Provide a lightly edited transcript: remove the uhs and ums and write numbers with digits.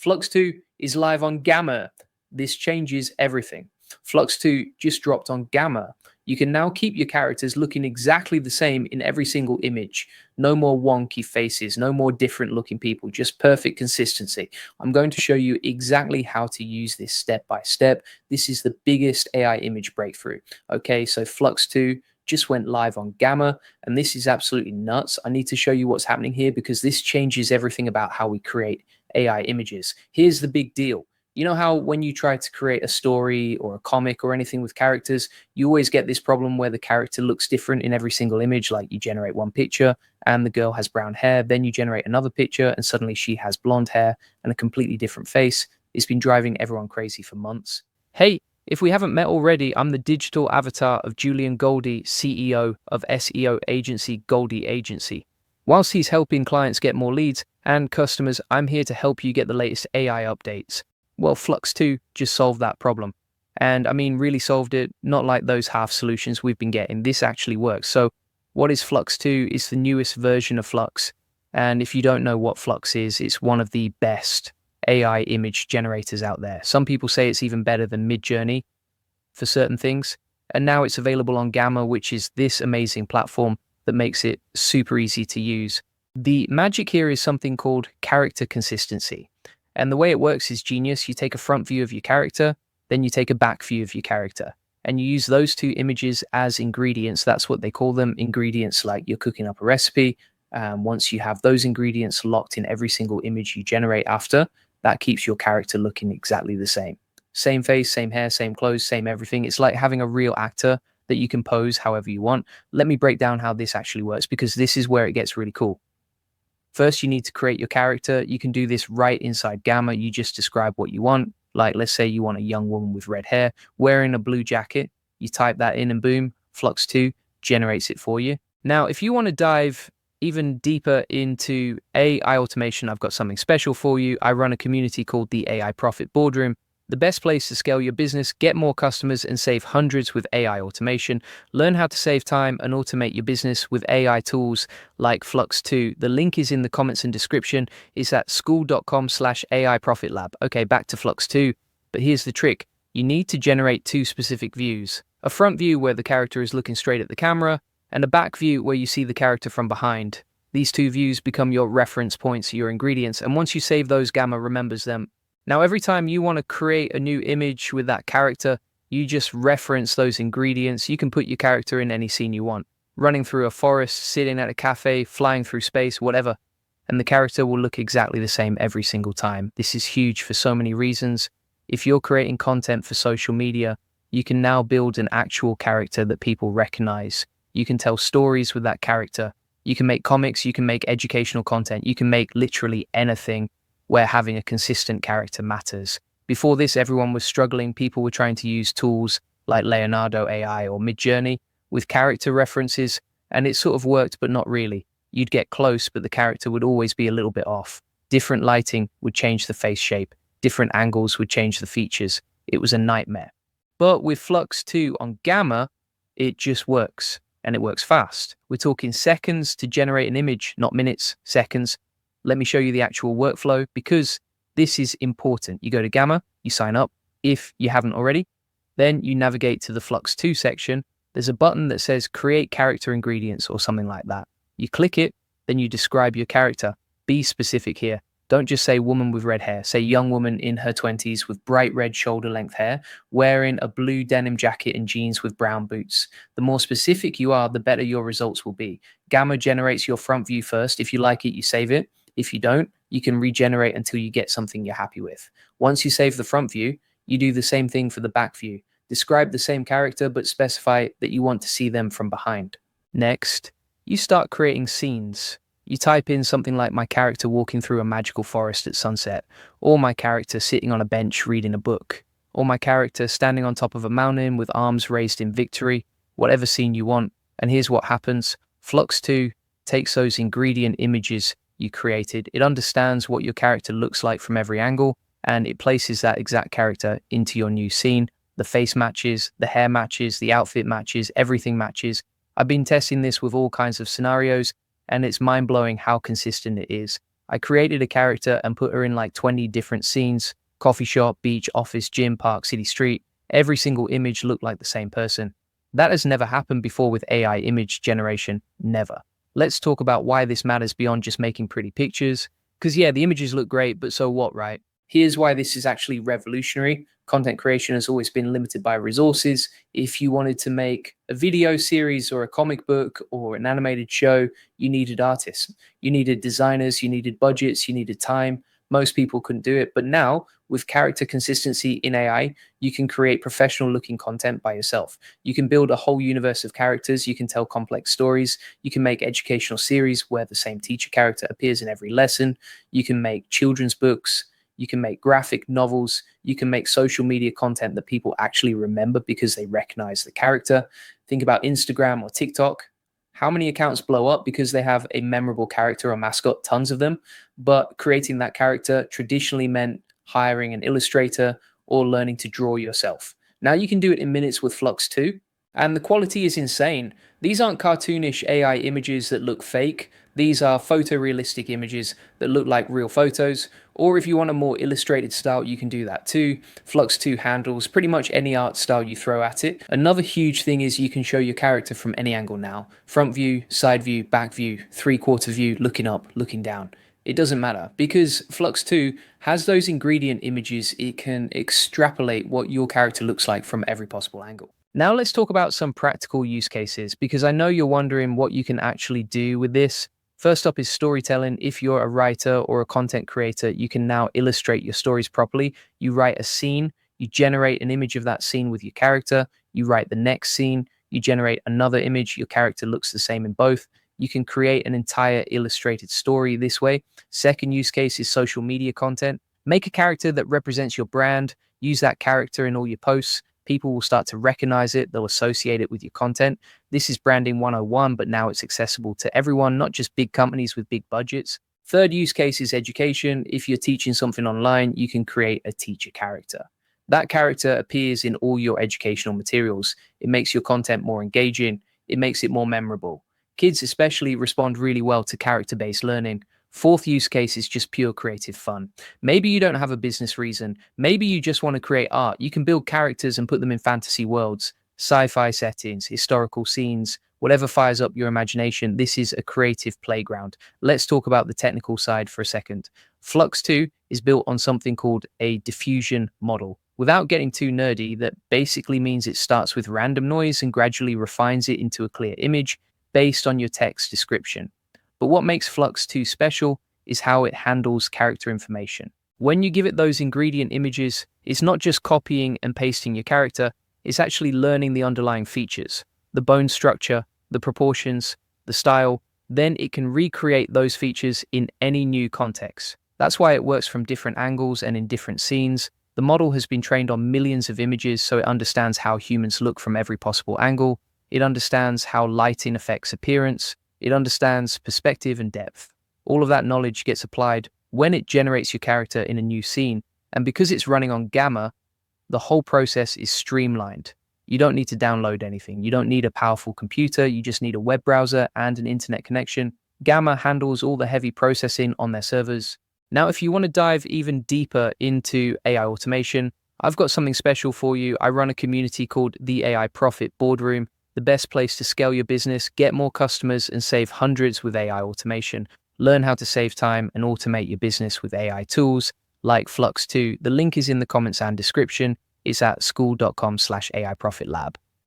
FLUX 2 is live on Gamma. This changes everything. FLUX 2 just dropped on Gamma. You can now keep your characters looking exactly the same in every single image. No more wonky faces, no more different looking people, just perfect consistency. I'm going to show you exactly how to use this step by step. This is the biggest AI image breakthrough. Okay, so FLUX 2 just went live on Gamma, and this is absolutely nuts. I need to show you what's happening here because this changes everything about how we create AI images. Here's the big deal. You know how when you try to create a story or a comic or anything with characters, you always get this problem where the character looks different in every single image. Like you generate one picture and the girl has brown hair, then you generate another picture and suddenly she has blonde hair and a completely different face. It's been driving everyone crazy for months. Hey, if we haven't met already, I'm the digital avatar of Julian Goldie, CEO of SEO agency Goldie Agency. Whilst he's helping clients get more leads and customers, I'm here to help you get the latest AI updates. Well, FLUX 2 just solved that problem. And I mean, really solved it, not like those half solutions we've been getting. This actually works. So what is FLUX 2? It's the newest version of FLUX. And if you don't know what FLUX is, it's one of the best AI image generators out there. Some people say it's even better than Midjourney for certain things. And now it's available on Gamma, which is this amazing platform that makes it super easy to use. The magic here is something called character consistency. And the way it works is genius. You take a front view of your character, then you take a back view of your character, and you use those two images as ingredients. That's what they call them, ingredients, like you're cooking up a recipe. Once you have those ingredients locked in every single image you generate after, that keeps your character looking exactly the same. Same face, same hair, same clothes, same everything. It's like having a real actor that you can pose however you want. Let me break down how this actually works because this is where it gets really cool. First, you need to create your character. You can do this right inside Gamma. You just describe what you want. Like, let's say you want a young woman with red hair wearing a blue jacket. You type that in and boom, FLUX 2 generates it for you. Now, if you want to dive even deeper into AI automation, I've got something special for you. I run a community called the AI Profit Boardroom. The best place to scale your business, get more customers, and save hundreds with AI automation. Learn how to save time and automate your business with AI tools like FLUX 2. The link is in the comments and description. It's at school.com/AI Profit Lab. Okay, back to FLUX 2. But here's the trick. You need to generate two specific views. A front view where the character is looking straight at the camera, and a back view where you see the character from behind. These two views become your reference points, your ingredients, and once you save those, Gamma remembers them. Now, every time you want to create a new image with that character, you just reference those ingredients. You can put your character in any scene you want. Running through a forest, sitting at a cafe, flying through space, whatever. And the character will look exactly the same every single time. This is huge for so many reasons. If you're creating content for social media, you can now build an actual character that people recognize. You can tell stories with that character. You can make comics, you can make educational content, you can make literally anything where having a consistent character matters. Before this, everyone was struggling. People were trying to use tools like Leonardo AI or Midjourney with character references, and it sort of worked, but not really. You'd get close, but the character would always be a little bit off. Different lighting would change the face shape. Different angles would change the features. It was a nightmare. But with FLUX 2 on Gamma, it just works, and it works fast. We're talking seconds to generate an image, not minutes, seconds. Let me show you the actual workflow because this is important. You go to Gamma, you sign up if you haven't already. Then you navigate to the FLUX 2 section. There's a button that says create character ingredients or something like that. You click it, then you describe your character. Be specific here. Don't just say woman with red hair. Say young woman in her 20s with bright red shoulder length hair, wearing a blue denim jacket and jeans with brown boots. The more specific you are, the better your results will be. Gamma generates your front view first. If you like it, you save it. If you don't, you can regenerate until you get something you're happy with. Once you save the front view, you do the same thing for the back view. Describe the same character, but specify that you want to see them from behind. Next, you start creating scenes. You type in something like my character walking through a magical forest at sunset, or my character sitting on a bench reading a book, or my character standing on top of a mountain with arms raised in victory, whatever scene you want. And here's what happens. FLUX 2 takes those ingredient images you created. It understands what your character looks like from every angle, and it places that exact character into your new scene. The face matches, the hair matches, the outfit matches, everything matches. I've been testing this with all kinds of scenarios, and it's mind-blowing how consistent it is. I created a character and put her in like 20 different scenes: coffee shop, beach, office, gym, park, city, street. Every single image looked like the same person. That has never happened before with AI image generation. Never. Let's talk about why this matters beyond just making pretty pictures. Because, yeah, the images look great, but so what, right? Here's why this is actually revolutionary. Content creation has always been limited by resources. If you wanted to make a video series or a comic book or an animated show, you needed artists, you needed designers, you needed budgets, you needed time. Most people couldn't do it. But now, with character consistency in AI, you can create professional looking content by yourself. You can build a whole universe of characters. You can tell complex stories. You can make educational series where the same teacher character appears in every lesson. You can make children's books. You can make graphic novels. You can make social media content that people actually remember because they recognize the character. Think about Instagram or TikTok. How many accounts blow up because they have a memorable character or mascot? Tons of them. But creating that character traditionally meant hiring an illustrator or learning to draw yourself. Now you can do it in minutes with FLUX 2, and the quality is insane. These aren't cartoonish AI images that look fake. These are photorealistic images that look like real photos. Or if you want a more illustrated style, you can do that too. FLUX 2 handles pretty much any art style you throw at it. Another huge thing is you can show your character from any angle now. Front view, side view, back view, three-quarter view, looking up, looking down. It doesn't matter because FLUX 2 has those ingredient images. It can extrapolate what your character looks like from every possible angle. Now let's talk about some practical use cases, because I know you're wondering what you can actually do with this. First up is storytelling. If you're a writer or a content creator, you can now illustrate your stories properly. You write a scene, you generate an image of that scene with your character, you write the next scene, you generate another image, your character looks the same in both. You can create an entire illustrated story this way. Second use case is social media content. Make a character that represents your brand. Use that character in all your posts. People will start to recognize it. They'll associate it with your content. This is branding 101, but now it's accessible to everyone, not just big companies with big budgets. Third use case is education. If you're teaching something online, you can create a teacher character. That character appears in all your educational materials. It makes your content more engaging. It makes it more memorable. Kids especially respond really well to character-based learning. Fourth use case is just pure creative fun. Maybe you don't have a business reason. Maybe you just want to create art. You can build characters and put them in fantasy worlds, sci-fi settings, historical scenes, whatever fires up your imagination. This is a creative playground. Let's talk about the technical side for a second. FLUX 2 is built on something called a diffusion model. Without getting too nerdy, that basically means it starts with random noise and gradually refines it into a clear image based on your text description. But what makes FLUX 2 special is how it handles character information. When you give it those ingredient images, it's not just copying and pasting your character, it's actually learning the underlying features, the bone structure, the proportions, the style. Then it can recreate those features in any new context. That's why it works from different angles and in different scenes. The model has been trained on millions of images, so it understands how humans look from every possible angle. It understands how lighting affects appearance. It understands perspective and depth. All of that knowledge gets applied when it generates your character in a new scene. And because it's running on Gamma, the whole process is streamlined. You don't need to download anything. You don't need a powerful computer. You just need a web browser and an internet connection. Gamma handles all the heavy processing on their servers. Now, if you want to dive even deeper into AI automation, I've got something special for you. I run a community called the AI Profit Boardroom, the best place to scale your business, get more customers, and save hundreds with AI automation. Learn how to save time and automate your business with AI tools like FLUX 2. The link is in the comments and description. It's at school.com/AI Profit Lab.